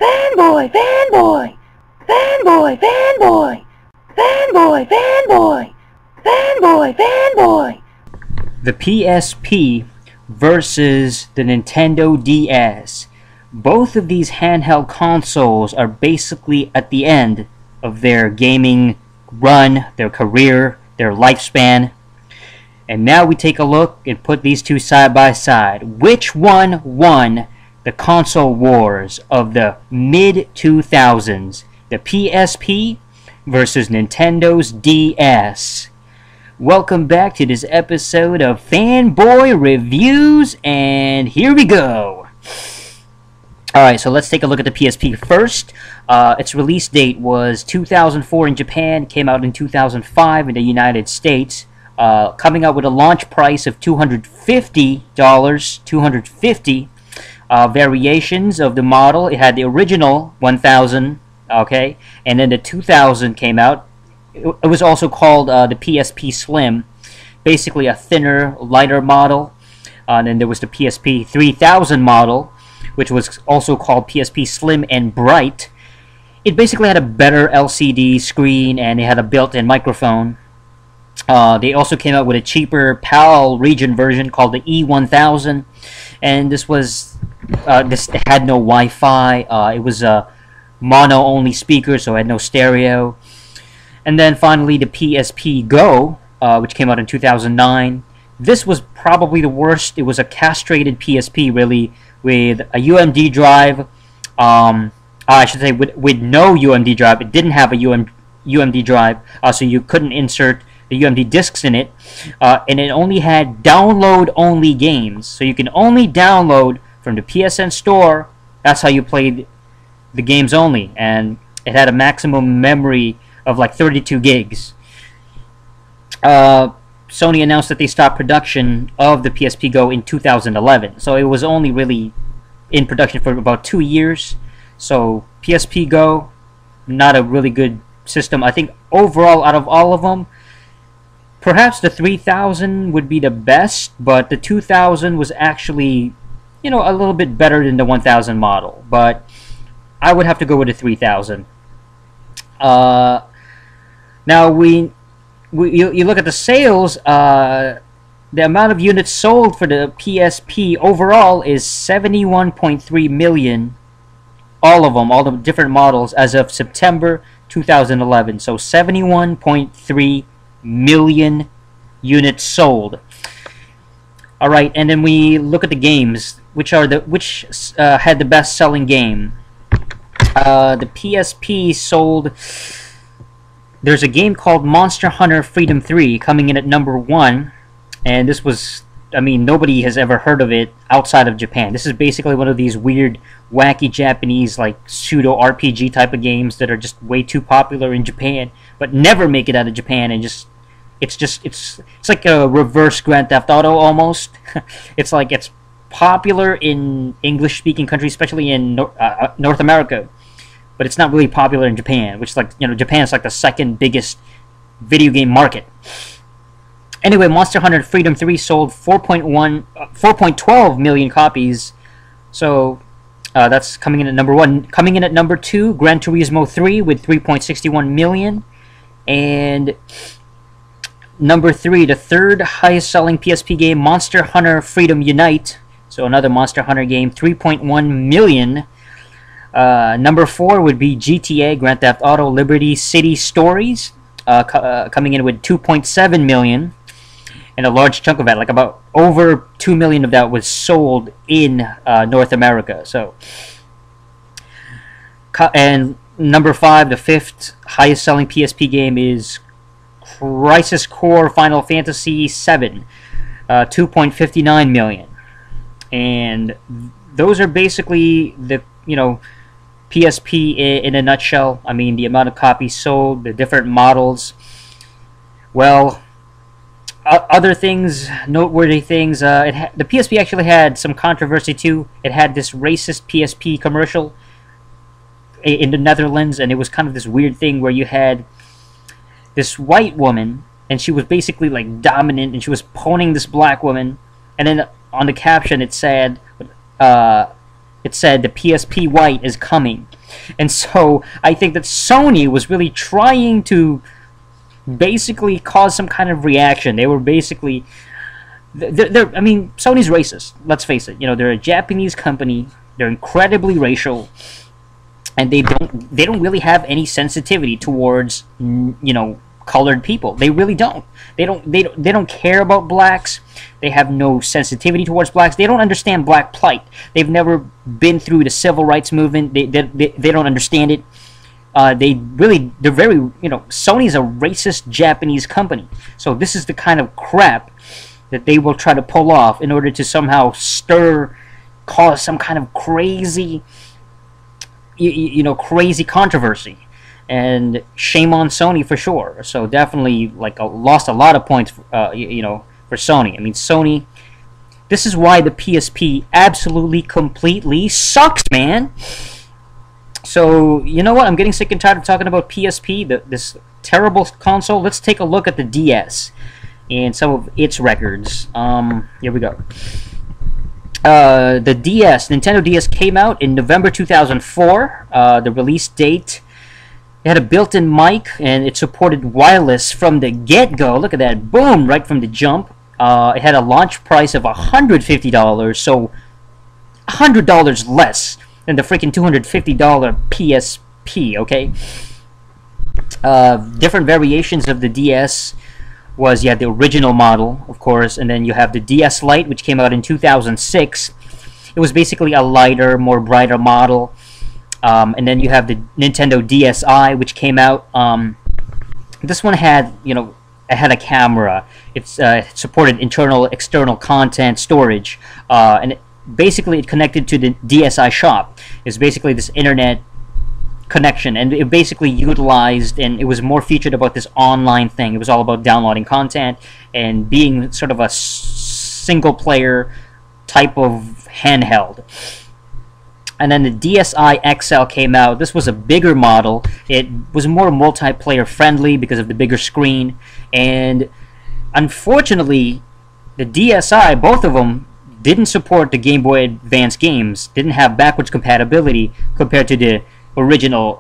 Fanboy, fanboy, fanboy, fanboy, fanboy, fanboy, fanboy, fanboy. The PSP versus the Nintendo DS. Both of these handheld consoles are basically at the end of their gaming run, their career, their lifespan. And now we take a look and put these two side by side. Which one won the console wars of the mid-2000s? The PSP versus Nintendo's DS. Welcome back to this episode of Fanboy Reviews, and here we go. Alright, so let's take a look at the PSP first. Its release date was 2004 in Japan, came out in 2005 in the United States. Coming out with a launch price of $250, $250. Variations of the model. It had the original 1000, okay, and then the 2000 came out. It was also called the PSP Slim, basically a thinner, lighter model. And then there was the PSP 3000 model, which was also called PSP Slim and Brite. It basically had a better LCD screen, and it had a built-in microphone. They also came out with a cheaper PAL region version called the E1000, and this had no Wi-Fi. It was a mono-only speaker, so it had no stereo. And then finally the PSP Go, which came out in 2009. This was probably the worst. It was a castrated PSP, really, with a UMD drive. I should say with no UMD drive. It didn't have a UMD drive, so you couldn't insert the UMD discs in it. And it only had download-only games, so you can only download from the PSN store. That's how you played the games only, and it had a maximum memory of like 32 gigs. Sony announced that they stopped production of the PSP Go in 2011, so it was only really in production for about 2 years. So PSP Go, not a really good system. I think overall, out of all of them, perhaps the 3000 would be the best, but the 2000 was actually, you know, a little bit better than the 1000 model. But I would have to go with the 3000. Now you look at the sales. The amount of units sold for the PSP overall is 71.3 million. All of them, all the different models, as of September 2011. So 71.3 million units sold. All right, and then we look at the games, which had the best-selling game. The PSP sold. There's a game called Monster Hunter Freedom 3 coming in at number 1, and this was, I mean, nobody has ever heard of it outside of Japan. This is basically one of these weird, wacky Japanese, like, pseudo RPG type of games that are just way too popular in Japan, but never make it out of Japan, and it's like a reverse Grand Theft Auto almost. It's like it's popular in English-speaking countries, especially in North America, but it's not really popular in Japan, which is like, you know, Japan's like the second biggest video game market. Anyway, Monster Hunter Freedom 3 sold 4.12 million copies, so that's coming in at number 1. Coming in at number 2, Gran Turismo 3 with 3.61 million, and number 3, the third highest selling PSP game, Monster Hunter Freedom Unite, so another Monster Hunter game, 3.1 million. Number 4 would be GTA, Grand Theft Auto Liberty City Stories, coming in with 2.7 million. And a large chunk of that, like about over 2 million of that, was sold in North America. So, and number 5, the fifth highest selling PSP game, is Crisis Core Final Fantasy VII, 2.59 million. And those are basically the, you know, PSP in a nutshell. I mean, the amount of copies sold, the different models. Well, other things, noteworthy things, the PSP actually had some controversy too. It had this racist PSP commercial in the Netherlands, and it was kind of this weird thing where you had this white woman, and she was basically like dominant, and she was pawning this black woman, and then on the caption it said, it said the PSP White is coming. And so I think that Sony was really trying to basically cause some kind of reaction. They were basically... I mean, Sony's racist. Let's face it. You know, they're a Japanese company. They're incredibly racial, and they don't really have any sensitivity towards, you know, colored people. They really don't. They don't care about blacks. They have no sensitivity towards blacks. They don't understand black plight. They've never been through the civil rights movement. They don't understand it. They're very, you know, Sony's a racist Japanese company. So this is the kind of crap that they will try to pull off in order to somehow cause some kind of crazy, you know, crazy controversy. And shame on Sony for sure. So definitely, like, lost a lot of points, you know, for Sony. I mean, Sony, this is why the PSP absolutely, completely sucks, man. So, you know what? I'm getting sick and tired of talking about PSP, this terrible console. Let's take a look at the DS and some of its records. Here we go. The DS, Nintendo DS, came out in November 2004. The release date, it had a built-in mic, and it supported wireless from the get-go. Look at that. Boom! Right from the jump. It had a launch price of $150, so $100 less than the freaking $250 PSP, okay? Different variations of the DS was, you had the original model, of course, and then you have the DS Lite, which came out in 2006. It was basically a lighter, more brighter model. And then you have the Nintendo DSi, which came out. This one had, you know, it had a camera. It supported internal, external content storage, and basically it connected to the DSi shop. It's basically this internet connection, and it basically utilized, and it was more featured about this online thing. It was all about downloading content and being sort of a single player type of handheld. And then the Dsi Xl came out. This was a bigger model. It was more multiplayer friendly because of the bigger screen, and unfortunately the DSi, both of them, didn't support the Game Boy Advance games, didn't have backwards compatibility compared to the original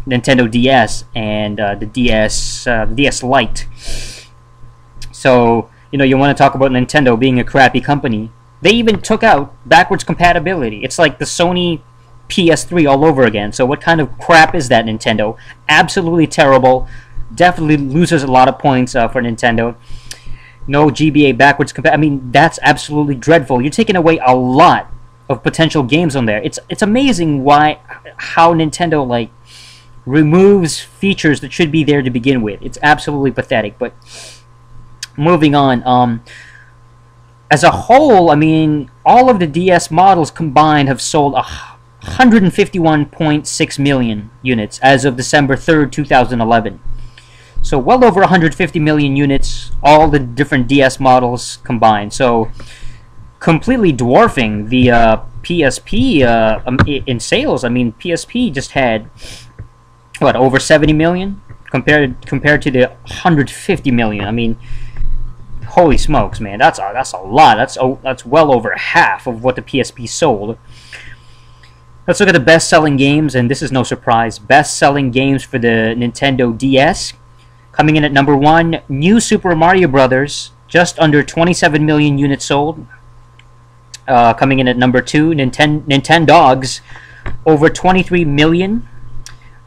Nintendo DS and the DS Lite. So, you know, you want to talk about Nintendo being a crappy company. They even took out backwards compatibility. It's like the Sony PS3 all over again. So what kind of crap is that, Nintendo? Absolutely terrible. Definitely loses a lot of points for Nintendo. No GBA backwards compatibility. I mean, that's absolutely dreadful. You're taking away a lot of potential games on there. It's amazing how Nintendo, like, removes features that should be there to begin with. It's absolutely pathetic. But moving on, as a whole, I mean, all of the DS models combined have sold 151.6 million units as of December 3rd, 2011. So well over 150 million units, all the different DS models combined. So completely dwarfing the PSP in sales. I mean, PSP just had, what, over 70 million compared to the 150 million. I mean, holy smokes, man! That's a lot. That's well over half of what the PSP sold. Let's look at the best-selling games, and this is no surprise. Best-selling games for the Nintendo DS. Coming in at number 1, New Super Mario Brothers, just under 27 million units sold. Coming in at number 2, Nintendogs, over 23 million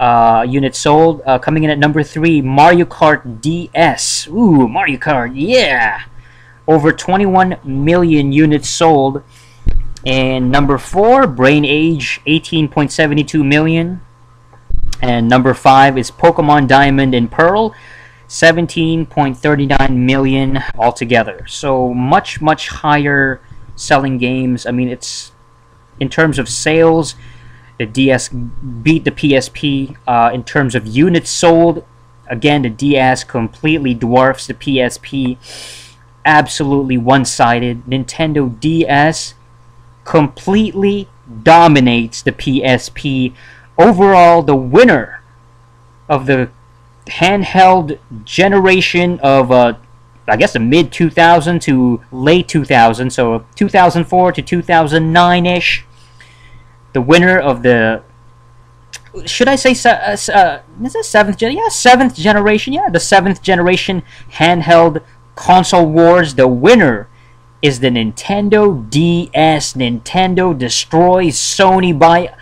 units sold. Coming in at number 3, Mario Kart DS. Ooh, Mario Kart, yeah! Over 21 million units sold. And number 4, Brain Age, 18.72 million. And number 5 is Pokemon Diamond and Pearl, 17.39 million altogether. So much higher selling games. I mean, it's, in terms of sales, the DS beat the PSP. In terms of units sold, again, the DS completely dwarfs the PSP. Absolutely one-sided. Nintendo DS completely dominates the PSP. Overall, the winner of the handheld generation of, I guess, the mid-2000 to late 2000, so 2004 to 2009-ish, the winner of the, should I say, is it seventh gen? Yeah, seventh generation. Yeah, the seventh generation handheld console wars. The winner is the Nintendo DS. Nintendo destroys Sony by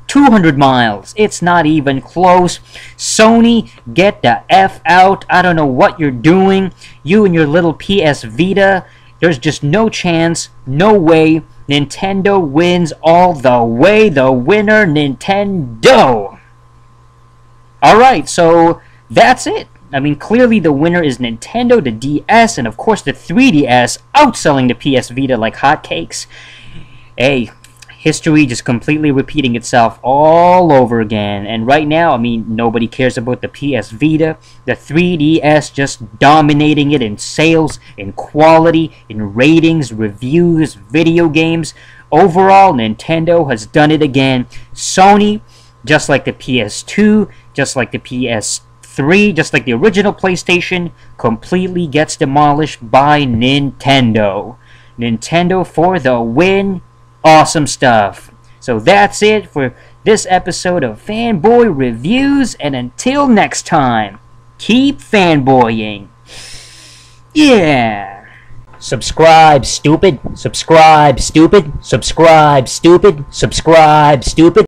200 miles. It's not even close. Sony, get the F out. I don't know what you're doing. You and your little PS Vita. There's just no chance, no way. Nintendo wins all the way. The winner, Nintendo. Alright, so that's it. I mean, clearly the winner is Nintendo, the DS, and of course the 3DS, outselling the PS Vita like hotcakes. Hey, history just completely repeating itself all over again. And right now, I mean, nobody cares about the PS Vita. The 3DS just dominating it in sales, in quality, in ratings, reviews, video games. Overall, Nintendo has done it again. Sony, just like the PS2, just like the PS3, just like the original PlayStation, completely gets demolished by Nintendo. Nintendo for the win. Awesome stuff. So that's it for this episode of Fanboy Reviews, and until next time, keep fanboying. Yeah. Subscribe, stupid. Subscribe, stupid. Subscribe, stupid. Subscribe, stupid.